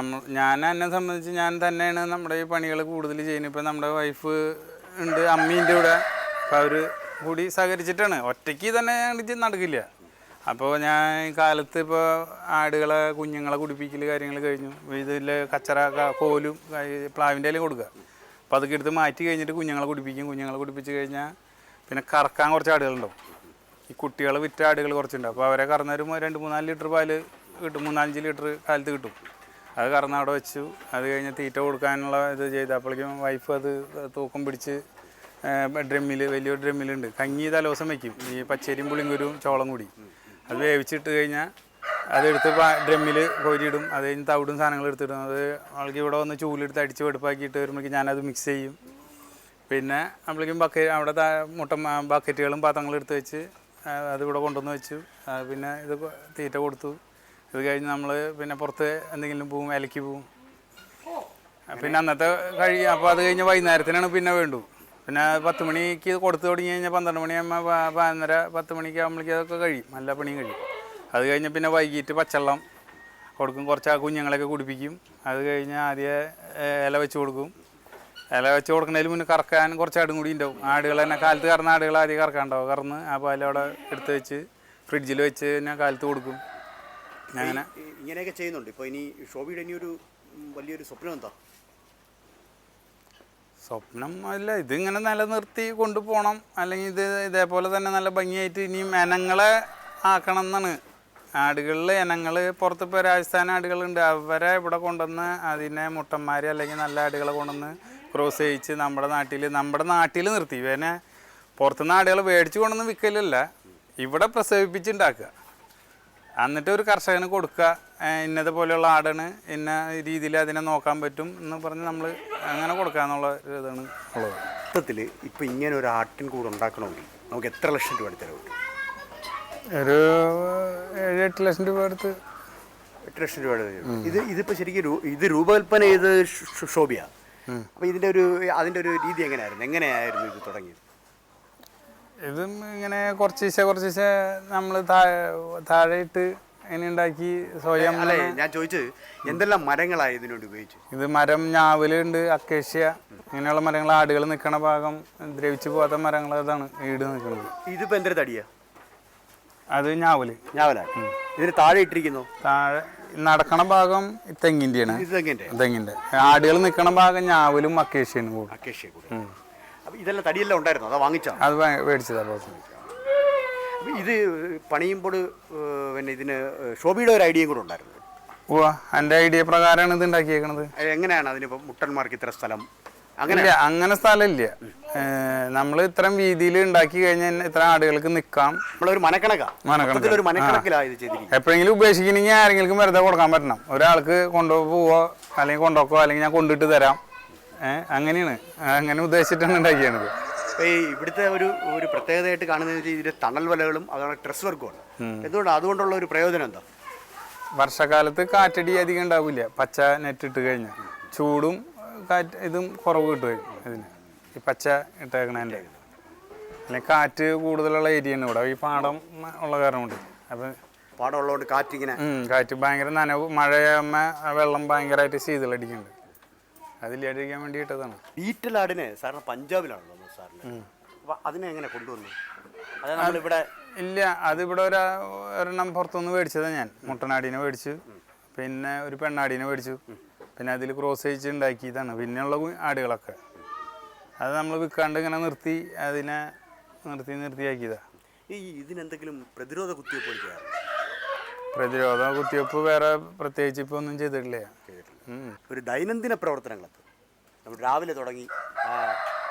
എന്നെ സംബന്ധിച്ച് ഞാൻ തന്നെയാണ് നമ്മുടെ ഈ പണികൾ കൂടുതൽ ചെയ്യുന്നത്. ഇപ്പോൾ നമ്മുടെ വൈഫ് ഉണ്ട്, അമ്മീൻ്റെ കൂടെ. അപ്പോൾ അവർ കൂടി സഹകരിച്ചിട്ടാണ്, ഒറ്റയ്ക്ക് തന്നെ നടക്കില്ല. അപ്പോൾ ഞാൻ കാലത്ത് ഇപ്പോൾ കുഞ്ഞുങ്ങളെ കുടിപ്പിക്കൽ കാര്യങ്ങൾ കഴിഞ്ഞു. ഇതിൽ കച്ചറ കോലും പ്ലാവിൻ്റെ ഇലയും കൊടുക്കുക. അപ്പോൾ അതൊക്കെ എടുത്ത് മാറ്റി കഴിഞ്ഞിട്ട് കുഞ്ഞുങ്ങളെ കുടിപ്പിക്കും. കുഞ്ഞുങ്ങളെ കുടിപ്പിച്ച് കഴിഞ്ഞാൽ പിന്നെ കറക്കാൻ കുറച്ച് ആടുകളുണ്ടാവും. ഈ കുട്ടികൾ വിറ്റ ആടുകൾ കുറച്ചുണ്ട്. അപ്പോൾ അവരെ കറന്നൊരു 2-3-4 ലിറ്റർ പാല് കിട്ടും, 3-5 ലിറ്റർ കാലത്ത് കിട്ടും. അത് കറന്ന് അവിടെ വെച്ചു. അത് കഴിഞ്ഞ് തീറ്റ കൊടുക്കാനുള്ള ഇത് ചെയ്ത് അപ്പോഴേക്കും വൈഫ് അത് തൂക്കം പിടിച്ച് വലിയൊരു ഡ്രമ്മിലുണ്ട് കഞ്ഞി തലേദിവസം വയ്ക്കും. ഈ പച്ചരിയും പുളിങ്കുരും ചോളം കൂടി അത് വേവിച്ചിട്ട് കഴിഞ്ഞാൽ അതെടുത്ത് ഡ്രമ്മിൽ കോരിയിടും. അത് കഴിഞ്ഞ് തവിടും സാധനങ്ങൾ എടുത്തിടും. അത് ആൾക്ക് ഇവിടെ വന്ന് ചൂലെടുത്ത് അടിച്ച് വെടുപ്പാക്കിയിട്ട് വരുമ്പോഴേക്കും ഞാനത് മിക്സ് ചെയ്യും. പിന്നെ അപ്പോഴേക്കും അവിടെ ബക്കറ്റുകളും പാത്രങ്ങളും എടുത്ത് വെച്ച് അതിവിടെ കൊണ്ടുവന്ന് വെച്ചു. പിന്നെ ഇത് തീറ്റ കൊടുത്തു. ഇത് കഴിഞ്ഞ് നമ്മൾ പിന്നെ പുറത്ത് എന്തെങ്കിലും പോവും, ഇലയ്ക്ക് പോവും. പിന്നെ അന്നത്തെ കഴിയും. അപ്പോൾ അത് കഴിഞ്ഞ് വൈകുന്നേരത്തിനാണ് പിന്നെ വേണ്ടു. പിന്നെ 10 മണിക്ക് കൊടുത്തു തുടങ്ങി കഴിഞ്ഞാൽ 12 മണിയാകുമ്പോൾ 11-10 മണിക്ക് ആകുമ്പോഴേക്കും അതൊക്കെ കഴിയും, നല്ല പണിയും കഴിയും. അത് കഴിഞ്ഞ് പിന്നെ വൈകിട്ട് പച്ചവെള്ളം കൊടുക്കും, കുറച്ച് ആ കുഞ്ഞുങ്ങളൊക്കെ കുടിപ്പിക്കും. അത് കഴിഞ്ഞ് ആദ്യം ഇല വെച്ച് കൊടുക്കും. ഇല വെച്ച് കൊടുക്കുന്നതിന് മുന്നേ കറക്കാൻ കുറച്ച് ആടും കൂടി ഉണ്ടാവും. ആടുകൾ തന്നെ കാലത്ത് കറന്ന ആടുകൾ ആദ്യം കറക്കാനുണ്ടാവും. കറന്ന് ആ പാലവിടെ എടുത്ത് വെച്ച് ഫ്രിഡ്ജിൽ വെച്ച് ഞാൻ കാലത്ത് കൊടുക്കും. അങ്ങനെ ഇങ്ങനെയൊക്കെ ചെയ്യുന്നുണ്ട്. ഇപ്പോൾ ഇനി ഷോബിയുടെ ഇനിയൊരു വലിയൊരു സ്വപ്നം എന്താ? സ്വപ്നം അല്ല, ഇതിങ്ങനെ നിലനിർത്തി കൊണ്ടുപോകണം. അല്ലെങ്കിൽ ഇതേപോലെ തന്നെ നല്ല ഭംഗിയായിട്ട് ഇനിയും ഇനങ്ങളെ ആക്കണം എന്നാണ്. ആടുകളിൽ ഇനങ്ങൾ പുറത്തിപ്പോൾ രാജസ്ഥാൻ ആടുകളുണ്ട്, അവരെ ഇവിടെ കൊണ്ടുവന്ന് അതിനെ മുട്ടന്മാർ അല്ലെങ്കിൽ നല്ല ആടുകളെ കൊണ്ടുവന്ന് ക്രോസ് ചെയ്യിച്ച് നമ്മുടെ നാട്ടിൽ നിർത്തി. പിന്നെ പുറത്തുനിന്ന് ആടുകൾ മേടിച്ച് കൊണ്ടുവന്ന് വിൽക്കലല്ല, ഇവിടെ പ്രസവിപ്പിച്ചുണ്ടാക്കുക. എന്നിട്ട് ഒരു കർഷകന് കൊടുക്കുക, ഇന്നത് പോലെയുള്ള ആടാണ്, ഇന്ന രീതിയിൽ അതിനെ നോക്കാൻ പറ്റും എന്ന് പറഞ്ഞ് നമ്മൾ അങ്ങനെ കൊടുക്കുക എന്നുള്ള ഒരു ഇതാണ് ഉള്ളത്. മൊത്തത്തിൽ ഇപ്പോൾ ഇങ്ങനെ ഒരു ആട്ടിൻ കൂട് ഉണ്ടാക്കണമെങ്കിൽ നമുക്ക് എത്ര ലക്ഷം രൂപ ചിലവ്? ഒരു 7-8 ലക്ഷം രൂപ എടുത്ത്. 8 ലക്ഷം രൂപയുടെ ഇതിപ്പോൾ ശരിക്കും ഇത് രൂപകൽപ്പന ചെയ്ത് ഷോബിയാണ്. അപ്പോൾ അതിൻ്റെ ഒരു രീതി എങ്ങനെയായിരുന്നു ഇത് തുടങ്ങിയത്? ഇതും ഇങ്ങനെ കുറച്ചീശെ നമ്മൾ താഴെ ഇട്ട് ഇങ്ങനെ ഉണ്ടാക്കി സ്വയം. അല്ലേ ഞാൻ ചോദിച്ചത് എന്തെല്ലാം മരങ്ങളാണ് ഇതിനുവേണ്ടി ഉപയോഗിച്ചത്? ഇത് മരം ഞാവലുണ്ട്, അക്കേഷ്യ, ഇങ്ങനെയുള്ള മരങ്ങൾ. ആടുകൾ നിൽക്കണ ഭാഗം ദ്രവിച്ചു പോകാത്ത മരങ്ങൾ അതാണ് ഈട് നിൽക്കുന്നത്. ഇതിപ്പോൾ എന്തൊരു തടിയാണ്? അത് ഞാവലാണ്. ഇതിന് താഴെ ഇട്ടിരിക്കുന്നു. താഴെ നടക്കണ ഭാഗം തെങ്ങിൻ്റെയാണ്. തെങ്ങിൻ്റെ. ആടുകൾ നിൽക്കണ ഭാഗം ഞാവലും അക്കേഷ്യനും കൂടെ. അക്കേഷ്യ കൂടെ. അപ്പോൾ ഇതെല്ലാം തടിയെല്ലാം ഉണ്ടായിരുന്നു, അതാ വാങ്ങിച്ചാണ്? അത് മേടിച്ചതാണ്. ഇത് പണിയുമ്പോൾ പിന്നെ ഇതിന് ഷോബിയുടെ ഒരു ഐഡിയയും കൂടെ ഉണ്ടായിരുന്നു. എൻ്റെ ഐഡിയ പ്രകാരമാണ് ഇത് ഉണ്ടാക്കിയേക്കണത്. എങ്ങനെയാണ് അതിനിപ്പോൾ മുട്ടന്മാർക്ക് ഇത്ര സ്ഥലം? അങ്ങനെ സ്ഥലമില്ല. നമ്മൾ ഇത്രയും വീതിയിൽ ഉണ്ടാക്കി കഴിഞ്ഞാൽ ഇത്ര ആടുകൾക്ക് നിൽക്കാം. നമ്മളൊരു എപ്പോഴെങ്കിലും ഉപേക്ഷിക്കണമെങ്കിൽ ആരെങ്കിലും വെറുതെ കൊടുക്കാൻ പറ്റണം. ഒരാൾക്ക് കൊണ്ടുപോവോ അല്ലെങ്കിൽ കൊണ്ടുപോക്കോ അല്ലെങ്കിൽ ഞാൻ കൊണ്ടിട്ട് തരാം. അങ്ങനെയാണ്, അങ്ങനെ ഉദ്ദേശിച്ചിട്ടാണ് ഉണ്ടാക്കിയത്. ഈ ഇവിടുത്തെ ഒരു പ്രത്യേകതയായിട്ട് കാണുന്നത് ഇതിന്റെ തണൽ വലകളും അതുപോലെ ട്രസ് വർക്കുമാണ്. അതുകൊണ്ടുള്ള ഒരു പ്രയോജനം എന്താ? വർഷക്കാലത്ത് കാറ്റടി അധികം ഉണ്ടാവില്ല, പച്ച നെറ്റ് ഇട്ട് കഴിഞ്ഞാൽ. ചൂടും കാറ്റ് ഇതും കുറവ് കിട്ടും ഇതിന്, ഈ പച്ച ഇട്ടേക്കണേൻ്റെ. അല്ലെങ്കിൽ കാറ്റ് കൂടുതലുള്ള ഏരിയയാണ് ഇവിടെ, ഈ പാടം ഉള്ള കാരണം കൊണ്ട്. അപ്പം പാടം ഉള്ളതുകൊണ്ട് കാറ്റിങ്ങനെ കാറ്റ് ഭയങ്കര നനവ്, മഴയാകുമ്പോൾ വെള്ളം ഭയങ്കരമായിട്ട് ശീതളടിക്കുന്നുണ്ട്. അതില്ലാതിരിക്കാൻ വേണ്ടി ഇട്ടതാണ്. ബീറ്റലാടിനെ സാറിന് പഞ്ചാബിലാണല്ലോ സാറിന്, അപ്പം അതിനെ എങ്ങനെ കൊണ്ടുവന്നു? അതായത് നമ്മളിവിടെ ഇല്ല, അതിവിടെ ഒരെണ്ണം പുറത്തുനിന്ന് മേടിച്ചതാണ് ഞാൻ. മുട്ടനാടിനെ മേടിച്ചു, പിന്നെ ഒരു പെണ്ണാടിനെ മേടിച്ചു, പിന്നെ അതിൽ ക്രോസ് ചെയ്ത് ഉണ്ടാക്കിയതാണ്. പിന്നെയുള്ള ആടുകളൊക്കെ അത് നമ്മൾ വിൽക്കാണ്ട് ഇങ്ങനെ നിർത്തി, അതിനെ നിർത്തിയാക്കിയതാണ്. ഇതിനെന്തെങ്കിലും പ്രതിരോധ കുത്തിവയ്പ്പ് ചെയ്യാറുണ്ട്? പ്രതിരോധ കുത്തിവയ്പ്പ് വേറെ പ്രത്യേകിച്ച് ഇപ്പോൾ ഒന്നും ചെയ്തിട്ടില്ല. ഒരു ദൈനംദിന പ്രവർത്തനങ്ങളൊക്കെ നമ്മൾ രാവിലെ തുടങ്ങി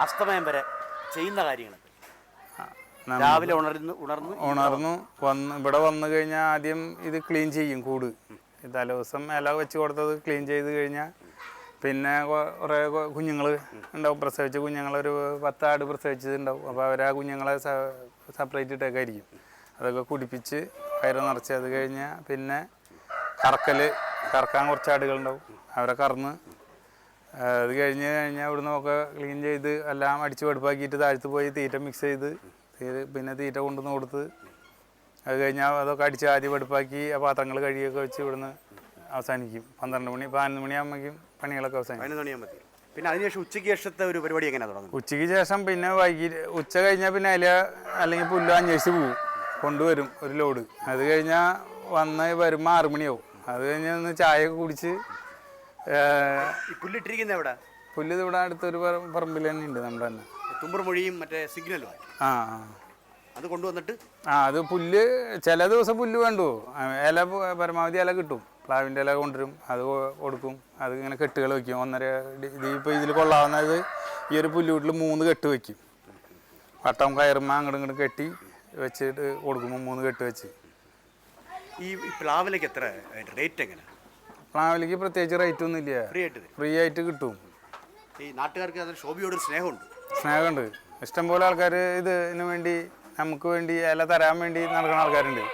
അസ്തമയം വരെ ചെയ്യുന്ന കാര്യങ്ങളൊക്കെ, രാവിലെ ഉണർന്നു ഇവിടെ വന്നു കഴിഞ്ഞാൽ ആദ്യം ഇത് ക്ലീൻ ചെയ്യും. കൂട് തലേദിവസം ഇല വെച്ച് കൊടുത്തത് ക്ലീൻ ചെയ്ത് കഴിഞ്ഞാൽ പിന്നെ കുറേ കുഞ്ഞുങ്ങൾ ഉണ്ടാവും, പ്രസവിച്ച കുഞ്ഞുങ്ങൾ. ഒരു 10 ആട് പ്രസവിച്ചതുണ്ടാവും. അപ്പോൾ അവർ ആ കുഞ്ഞുങ്ങളെ സെപ്പറേറ്റ് ഇട്ടൊക്കെ ആയിരിക്കും. അതൊക്കെ കുടിപ്പിച്ച് വയറ് നിറച്ച്, അത് കഴിഞ്ഞാൽ പിന്നെ കറക്കാൻ കുറച്ച് ആടുകളുണ്ടാവും, അവരെ കറന്ന് അത് കഴിഞ്ഞാൽ ഇവിടുന്ന് ഒക്കെ ക്ലീൻ ചെയ്ത് എല്ലാം അടിച്ച് വെടുപ്പാക്കിയിട്ട് താഴത്ത് പോയി തീറ്റ മിക്സ് ചെയ്ത് പിന്നെ തീറ്റ കൊണ്ടുവന്ന് കൊടുത്ത്, അത് കഴിഞ്ഞാൽ അതൊക്കെ അടിച്ച് ആദ്യം വെടുപ്പാക്കി ആ പാത്രങ്ങൾ കഴുകിയൊക്കെ വെച്ച് ഇവിടുന്ന് അവസാനിക്കും. 12 മണി 11 മണിയാകുമ്പോഴേക്കും പണികളൊക്കെ അവസാനിക്കും. പിന്നെ അതിനുശേഷം ഉച്ചയ്ക്ക് ശേഷത്തെ ഒരു പരിപാടി എങ്ങനെയാണ് തുടങ്ങുന്നത്? ഉച്ചയ്ക്ക് ശേഷം പിന്നെ വൈകിട്ട് ഉച്ച കഴിഞ്ഞാൽ പിന്നെ അല്ലെങ്കിൽ പുല്ല് അന്വേഷിച്ച് പോവും, കൊണ്ടുവരും ഒരു ലോഡ്. അത് കഴിഞ്ഞാൽ വരുമ്പോൾ 6 മണിയാവും. അത് കഴിഞ്ഞ് ഒന്ന് ചായയൊക്കെ കുടിച്ച്. പുല്ലിട്ടിരിക്കുന്ന എവിടെ? പുല്ല് ഇവിടെ അടുത്തൊരു പറമ്പിൽ തന്നെ ഉണ്ട് നമ്മുടെ തന്നെ. തുമ്പർമൊഴിയും മറ്റേ സിഗ്നലും അത് കൊണ്ടുവന്നിട്ട് അത് പുല്ല് ചില ദിവസം പുല്ല് വേണ്ടു. ഇല പരമാവധി ഇല കിട്ടും, പ്ലാവിൻ്റെ ഇല കൊണ്ടുവരും, അത് കൊടുക്കും. അത് ഇങ്ങനെ കെട്ടുകൾ വയ്ക്കും. 1.5 ഇപ്പോൾ ഇതിൽ കൊള്ളാവുന്നത് ഈ ഒരു പുല്ലുവീട്ടിൽ 3 കെട്ട് വയ്ക്കും. വട്ടം കയറുമ്പോൾ അങ്ങോട്ടും ഇങ്ങോട്ടും കെട്ടി വെച്ചിട്ട് കൊടുക്കുമ്പോൾ 3 കെട്ട് വെച്ച്. ഈ പ്ലാവിലേക്ക് എത്ര റേറ്റ് എങ്ങനെ? പ്ലാവിലേക്ക് പ്രത്യേകിച്ച് റേറ്റ് ഒന്നും ഇല്ല, ഫ്രീ ആയിട്ട് കിട്ടും. ഈ നാട്ടുകാർക്ക് അതിന് ശോഭയോട് സ്നേഹമുണ്ട്. ഇഷ്ടംപോലെ ആൾക്കാർ ഇതിന് വേണ്ടി, നമുക്ക് വേണ്ടി ഇല തരാൻ വേണ്ടി നടക്കുന്ന ആൾക്കാരുണ്ട്.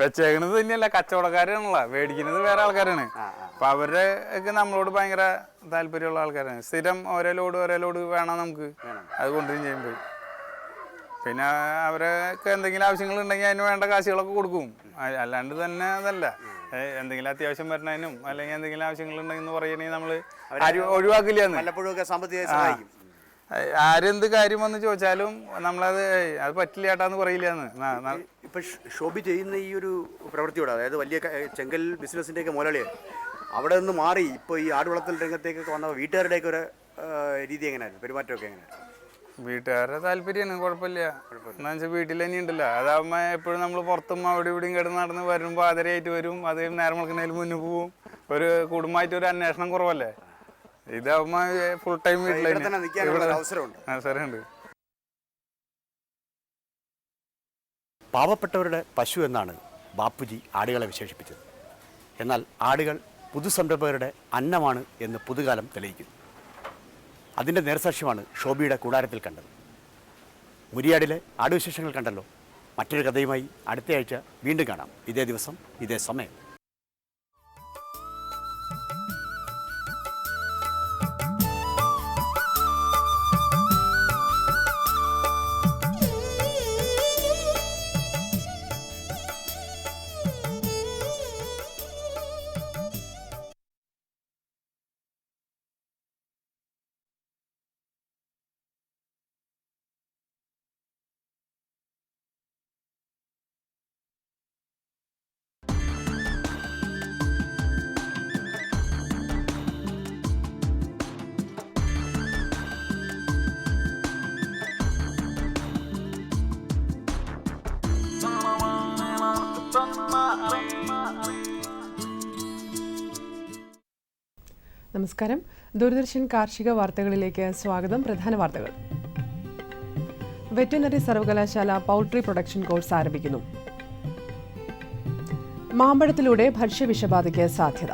വെച്ചേക്കണത് തന്നെയല്ല, കച്ചവടക്കാരാണല്ലോ, മേടിക്കുന്നത് വേറെ ആൾക്കാരാണ്. അപ്പൊ അവരുടെ ഒക്കെ നമ്മളോട് ഭയങ്കര താല്പര്യമുള്ള ആൾക്കാരാണ്. സ്ഥിരം ഓരോ ലോഡ് വേണം നമുക്ക്, അത് കൊണ്ടുവരും ചെയ്യുമ്പോൾ. പിന്നെ അവരൊക്കെ എന്തെങ്കിലും ആവശ്യങ്ങൾ ഉണ്ടെങ്കിൽ അതിന് വേണ്ട കാശുകളൊക്കെ കൊടുക്കും. അല്ലാണ്ട് തന്നെ അതല്ല, എന്തെങ്കിലും അത്യാവശ്യം വരണതിനും അല്ലെങ്കിൽ എന്തെങ്കിലും ആവശ്യങ്ങൾ ഉണ്ടെന്ന് പറയണെങ്കിൽ നമ്മൾ ഒഴിവാക്കില്ല. ആരെന്ത് കാര്യം വന്ന് ചോദിച്ചാലും നമ്മളത് പറ്റില്ല ചേട്ടാന്ന് പറയില്ലാന്ന്. ഇപ്പൊ ഷോബി ചെയ്യുന്ന ഈ ഒരു പ്രവൃത്തിയോട്, അതായത് വലിയ ചെങ്കൽ ബിസിനസിന്റെ ഒക്കെ മുതലാളിയാണ്, അവിടെ നിന്ന് മാറി ഇപ്പോൾ ഈ ആടുവളർത്തൽ രംഗത്തേക്കൊക്കെ വന്ന വീട്ടുകാരുടെയൊക്കെ ഒരു രീതി എങ്ങനെയായിരുന്നു, പെരുമാറ്റമൊക്കെ എങ്ങനെയായിരുന്നു? വീട്ടുകാരുടെ താല്പര്യമാണ്, കുഴപ്പമില്ല. എന്താ വെച്ചാൽ വീട്ടിൽ തന്നെ ഉണ്ടല്ലോ, അതാകുമ്പോൾ എപ്പോഴും നമ്മൾ പുറത്തും അവിടെ ഇവിടെയും കിടന്ന് നടന്ന് വരുമ്പോൾ ആദരയായിട്ട് വരും. അത് നേരം മുളക്കുന്നതിൽ മുന്നേ പോവും. ഒരു കുടുംബമായിട്ട് ഒരു അന്വേഷണം കുറവല്ലേ. ഇതാകുമ്പോൾ ഫുൾ ടൈം വീട്ടിൽ അവസരമുണ്ട്. പാവപ്പെട്ടവരുടെ പശു എന്നാണ് ബാപ്പുജി ആടുകളെ വിശേഷിപ്പിച്ചത്. എന്നാൽ ആടുകൾ പുതുസംരംഭകരുടെ അന്നമാണ് എന്ന് പുതുകാലം തെളിയിക്കുന്നു. അതിൻ്റെ നേർസാക്ഷ്യമാണ് ഷോബിയുടെ കൂടാരത്തിൽ കണ്ടത്. മുരിയാടിലെ ആടുവിശേഷങ്ങൾ കണ്ടല്ലോ. മറ്റൊരു കഥയുമായി അടുത്തയാഴ്ച വീണ്ടും കാണാം. ഇതേ ദിവസം ഇതേ സമയം. നമസ്കാരം. ദൂരദർശൻ കാർഷിക വാർത്തകളിലേക്ക് സ്വാഗതം. പ്രധാന വാർത്തകൾ. വെറ്ററിനറി സർവകലാശാല പൗൾട്രി പ്രൊഡക്ഷൻ കോഴ്സ് ആരംഭിക്കുന്നു. മാമ്പഴത്തിലൂടെ ഭക്ഷ്യവിഷബാധയ്ക്ക് സാധ്യത.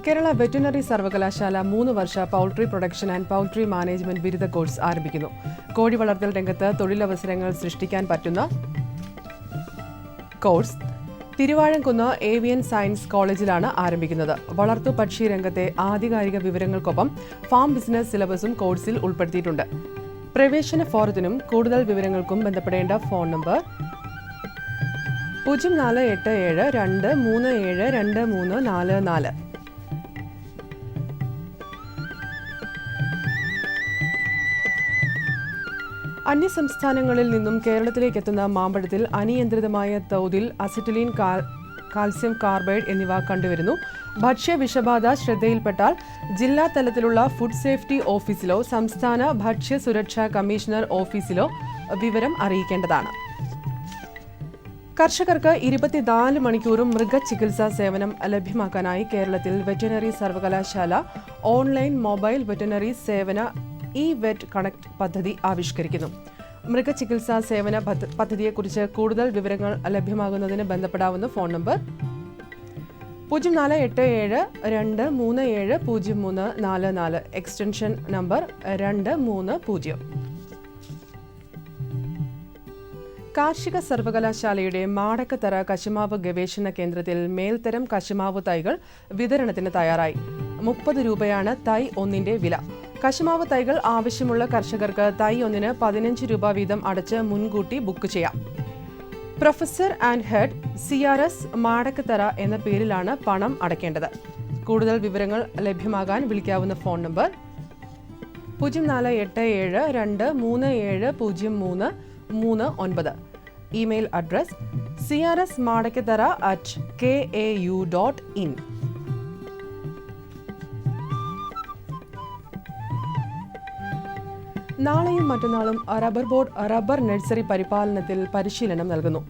കേരള വെറ്റിനറി സർവകലാശാല 3 വർഷ poultry production and poultry management ബിരുദ കോഴ്സ് ആരംഭിക്കുന്നു. കോഴി വളർത്തൽ രംഗത്ത് തൊഴിലവസരങ്ങൾ സൃഷ്ടിക്കാൻ പറ്റുന്ന കോഴ്സ് തിരുവാഴംകുന്ന് ഏവിയൻ സയൻസ് കോളേജിലാണ് ആരംഭിക്കുന്നത്. വളർത്തു പക്ഷി രംഗത്തെ ആധികാരിക വിവരങ്ങൾക്കൊപ്പം ഫാം ബിസിനസ് സിലബസും കോഴ്സിൽ ഉൾപ്പെടുത്തിയിട്ടുണ്ട്. പ്രവേശന ഫോറത്തിനും കൂടുതൽ വിവരങ്ങൾക്കും ബന്ധപ്പെടേണ്ട ഫോൺ നമ്പർ 0487237244. അന്യസംസ്ഥാനങ്ങളിൽ നിന്നും കേരളത്തിലേക്ക് എത്തുന്ന മാമ്പഴത്തിൽ അനിയന്ത്രിതമായ തോതിൽ അസിറ്റിലീൻ, കാൽസ്യം കാർബൈഡ് എന്നിവ കണ്ടുവരുന്നു. ഭക്ഷ്യ വിഷബാധ ശ്രദ്ധയിൽപ്പെട്ടാൽ ജില്ലാ തലത്തിലുള്ള ഫുഡ് സേഫ്റ്റി ഓഫീസിലോ സംസ്ഥാന ഭക്ഷ്യ സുരക്ഷാ കമ്മീഷണർ ഓഫീസിലോ വിവരം അറിയിക്കേണ്ടതാണ്. കർഷകർക്ക് 24 മണിക്കൂറും മൃഗചികിത്സാ സേവനം ലഭ്യമാക്കാനായി കേരളത്തിൽ വെറ്റിനറി സർവകലാശാല ഓൺലൈൻ മൊബൈൽ വെറ്റിനറി സേവന വെറ്റ് കണക്ട് പദ്ധതി ആവിഷ്കരിക്കുന്നു. മൃഗചികിത്സാ സേവന പദ്ധതിയെക്കുറിച്ച് കൂടുതൽ വിവരങ്ങൾ ലഭ്യമാകുന്നതിന് ബന്ധപ്പെടാവുന്ന ഫോൺ നമ്പർ 048723700344, എക്സ്റ്റൻഷൻ നമ്പർ 230. കാർഷിക സർവകലാശാലയുടെ മാടക്കത്തറ കശുമാവ് ഗവേഷണ കേന്ദ്രത്തിൽ മേൽത്തരം കശുമാവ് തൈകൾ വിതരണത്തിന് തയ്യാറായി. 30 രൂപയാണ് തൈ ഒന്നിന്റെ വില. കശുമാവ് തൈകൾ ആവശ്യമുള്ള കർഷകർക്ക് തൈ ഒന്നിന് 15 രൂപ വീതം അടച്ച് മുൻകൂട്ടി ബുക്ക് ചെയ്യാം. Professor and head CRS Madakkathara എന്ന പേരിലാണ് പണം അടയ്ക്കേണ്ടത്. കൂടുതൽ വിവരങ്ങൾ ലഭ്യമാകാൻ വിളിക്കാവുന്ന phone number 048723700339. Email address crsmadakatara@kau.in. നാളെയും മറ്റന്നാളും റബ്ബർ ബോർഡ് റബ്ബർ നഴ്സറി പരിപാലനത്തിൽ പരിശീലനം നൽകുന്നു.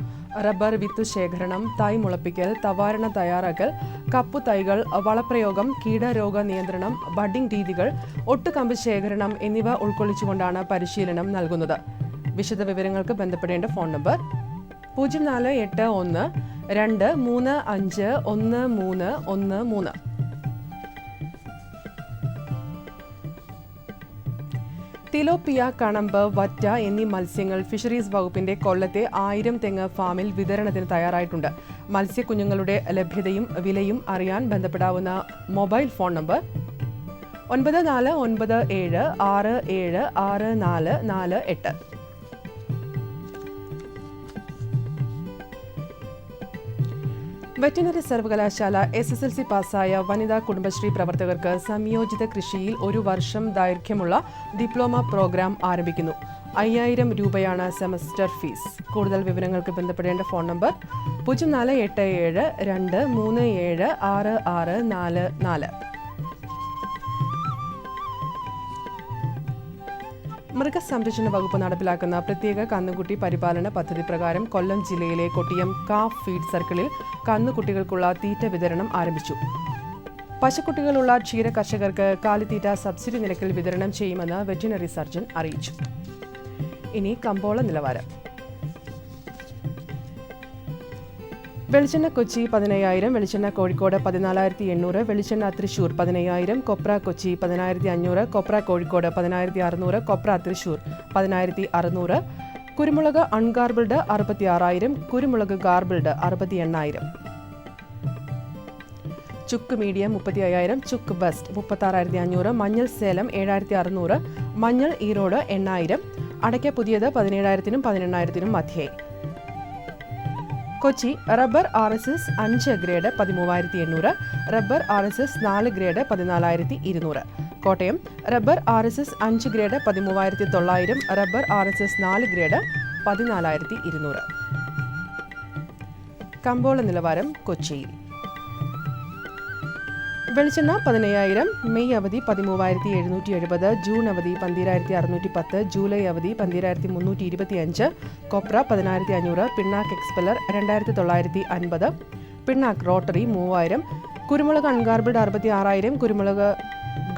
റബ്ബർ വിത്ത് ശേഖരണം, തൈ മുളപ്പിക്കൽ, തവാരണ തയ്യാറാക്കൽ, കപ്പു തൈകൾ, വളപ്രയോഗം, കീടരോഗ നിയന്ത്രണം, ബഡിംഗ് രീതികൾ, ഒട്ടുകമ്പ് ശേഖരണം എന്നിവ ഉൾക്കൊള്ളിച്ചുകൊണ്ടാണ് പരിശീലനം നൽകുന്നത്. വിശദ വിവരങ്ങൾക്ക് ബന്ധപ്പെടേണ്ട ഫോൺ നമ്പർ 048123511313. തിലോപ്പിയ, കണമ്പ്, വറ്റ എന്നീ മത്സ്യങ്ങൾ ഫിഷറീസ് വകുപ്പിന്റെ കൊല്ലത്തെ 1000 തെങ്ങ് ഫാമിൽ വിതരണത്തിന് തയ്യാറായിട്ടുണ്ട്. മത്സ്യക്കുഞ്ഞുങ്ങളുടെ ലഭ്യതയും വിലയും അറിയാൻ ബന്ധപ്പെടാവുന്ന മൊബൈൽ ഫോൺ നമ്പർ 9497676448. വെറ്റിനറി സർവകലാശാല SSLC പാസ്സായ വനിതാ കുടുംബശ്രീ പ്രവർത്തകർക്ക് സംയോജിത കൃഷിയിൽ 1 വർഷം ദൈർഘ്യമുള്ള ഡിപ്ലോമ പ്രോഗ്രാം ആരംഭിക്കുന്നു. 5000 രൂപയാണ് സെമസ്റ്റർ ഫീസ്. കൂടുതൽ വിവരങ്ങൾക്ക് ബന്ധപ്പെടേണ്ട ഫോൺ നമ്പർ 048723766644. മൃഗസംരക്ഷണ വകുപ്പ് നടപ്പിലാക്കുന്ന പ്രത്യേക കന്നുകുട്ടി പരിപാലന പദ്ധതി പ്രകാരം കൊല്ലം ജില്ലയിലെ കൊട്ടിയം കാഫ് ഫീഡ് സർക്കിളിൽ കന്നുകുട്ടികൾക്കുള്ള തീറ്റ വിതരണം ആരംഭിച്ചു. പശുക്കുട്ടികളുള്ള ക്ഷീര കർഷകർക്ക് കാലിത്തീറ്റ സബ്സിഡി നിരക്കിൽ വിതരണം ചെയ്യുമെന്ന് വെറ്റിനറി സർജൻ അറിയിച്ചു. ഇനി കമ്പോള നിലവാരം. വെളിച്ചെണ്ണ കൊച്ചി 10000, വെളിച്ചെണ്ണ കോഴിക്കോട് 14800, വെളിച്ചെണ്ണ തൃശൂർ 10000, കൊപ്ര കൊച്ചി 10500, കൊപ്ര കോഴിക്കോട് 10600, കൊപ്ര തൃശൂർ 10600, കുരുമുളക് അൺഗാർബിൾഡ് 66000, കുരുമുളക് ഗാർബിൾഡ് 68000, ചുക്ക് മീഡിയം 35000, ചുക്ക് ബസ്റ്റ് 36500, മഞ്ഞൾ സേലം 7600, മഞ്ഞൾ ഈറോഡ് 8000, അടയ്ക്ക പുതിയത് 17000-നും 18000-നും മധ്യേ. Kochi rubber RSS 5 grade 13800, rubber RSS 4 grade 14200. Kottayam rubber RSS 5 grade 13900, rubber RSS 4 grade 14200. കമ്പോള നിലവാരം കൊച്ചിയിൽ. വെളിച്ചെണ്ണ 15000, മെയ് അവധി 13770, ജൂൺ അവധി 12610, ജൂലൈ അവധി 12325, കൊപ്ര 10500, പിണ്ണാക്ക് എക്സ്പെല്ലർ 2950, പിണ്ണാക്ക് റോട്ടറി 3000, കുരുമുളക് അൺഗാർബിൾഡ് 66000, കുരുമുളക്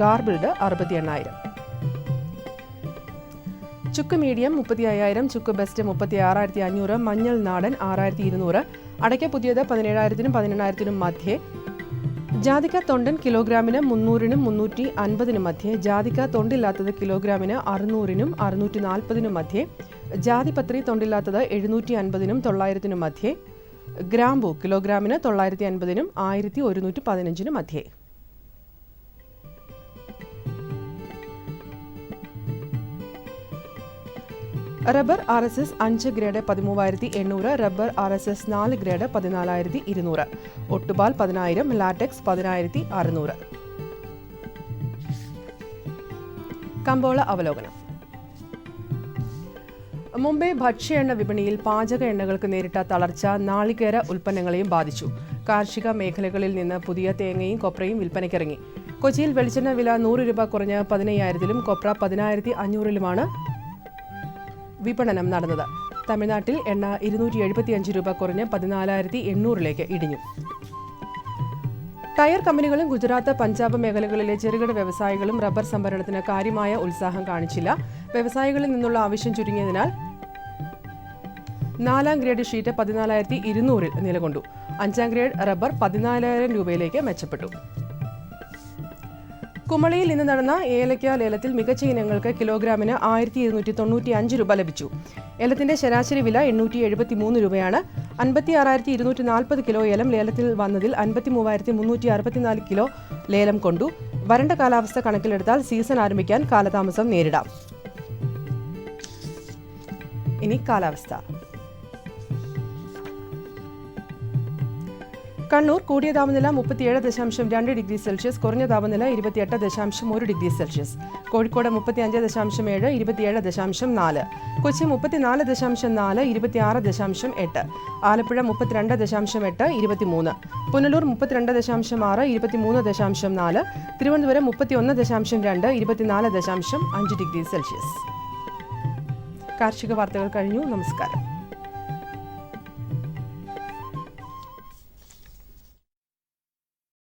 ഗാർബിൾഡ് 68000. ചുക്ക് മീഡിയം 35000, ചുക്ക് ബെസ്റ്റ് 36500, മഞ്ഞൾ നാടൻ 6200, അടയ്ക്ക പുതിയത് 17000-നും 18000-നും മധ്യേ. ജാതിക്ക തൊണ്ടൻ കിലോഗ്രാമിന് 300-നും 350-നും മധ്യേ, ജാതിക്ക തൊണ്ടില്ലാത്തത് കിലോഗ്രാമിന് 600-നും 640-നും മധ്യേ, ജാതിപത്രി തൊണ്ടില്ലാത്തത് 750-നും 900-നും മധ്യേ, ഗ്രാമ്പു കിലോഗ്രാമിന് 950-നും 1115-നും മധ്യേ. Rubber RSS 5 grade 13,800, rubber RSS 4 grade 14,200, ഒട്ടുപാൽ 10,000, latex 10,600. കമ്പോള അവലോകനം. മുംബൈ ഭക്ഷ്യ എണ്ണ വിപണിയിൽ പാചക എണ്ണകൾക്ക് നേരിട്ട തളർച്ച നാളികേര ഉൽപ്പന്നങ്ങളെയും ബാധിച്ചു. കാർഷിക മേഖലകളിൽ നിന്ന് പുതിയ തേങ്ങയും കൊപ്രയും വിൽപ്പനയ്ക്കിറങ്ങി. കൊച്ചിയിൽ വെളിച്ചെണ്ണ വില 100 രൂപ കുറഞ്ഞ് 15,000-ലും കൊപ്ര 10,500-ലുമാണ് വിപണനം നടന്നത്. തമിഴ്നാട്ടിൽ എണ്ണ 275 രൂപ കുറഞ്ഞ് 14,800-ലേക്ക് ഇടിഞ്ഞു. ടയർ കമ്പനികളും ഗുജറാത്ത്, പഞ്ചാബ് മേഖലകളിലെ ചെറുകിട വ്യവസായികളും റബ്ബർ സംഭരണത്തിന് കാര്യമായ ഉത്സാഹം കാണിച്ചില്ല. വ്യവസായികളിൽ നിന്നുള്ള ആവശ്യം ചുരുങ്ങിയതിനാൽ 4ാം ഗ്രേഡ് ഷീറ്റ് 14,200-ൽ നിലകൊണ്ടു. 5ാം ഗ്രേഡ് റബ്ബർ 14,000 രൂപയിലേക്ക് മെച്ചപ്പെട്ടു. കുമളിയിൽ ഇന്ന് നടന്ന ഏലക്ക ലേലത്തിൽ മികച്ച ഇനങ്ങൾക്ക് കിലോഗ്രാമിന് 1,295 രൂപ ലഭിച്ചു. ഏലത്തിന്റെ ശരാശരി വില 873 രൂപയാണ്. 56,240 കിലോ ഏലം ലേലത്തിൽ വന്നതിൽ 53,364 കിലോ ലേലം കൊണ്ടു. വരണ്ട കാലാവസ്ഥ കണക്കിലെടുത്താൽ സീസൺ ആരംഭിക്കാൻ കാലതാമസം നേരിടാം. ഇനി കാലാവസ്ഥ. കണ്ണൂർ കൂടിയ താപനില 37.2 ഡിഗ്രി സെൽഷ്യസ്, കുറഞ്ഞ താപനില 28.1 degree Celsius. Kozhikode 35.7, 27.4. Kochi 34.4, 26.8. Alappuzha 32.8, 23. Punalur 32.6, 23.4. Thiruvananthapuram 31.2, 24.5 degree Celsius. കാർഷിക വാർത്തകൾ കഴിഞ്ഞു. നമസ്കാരം.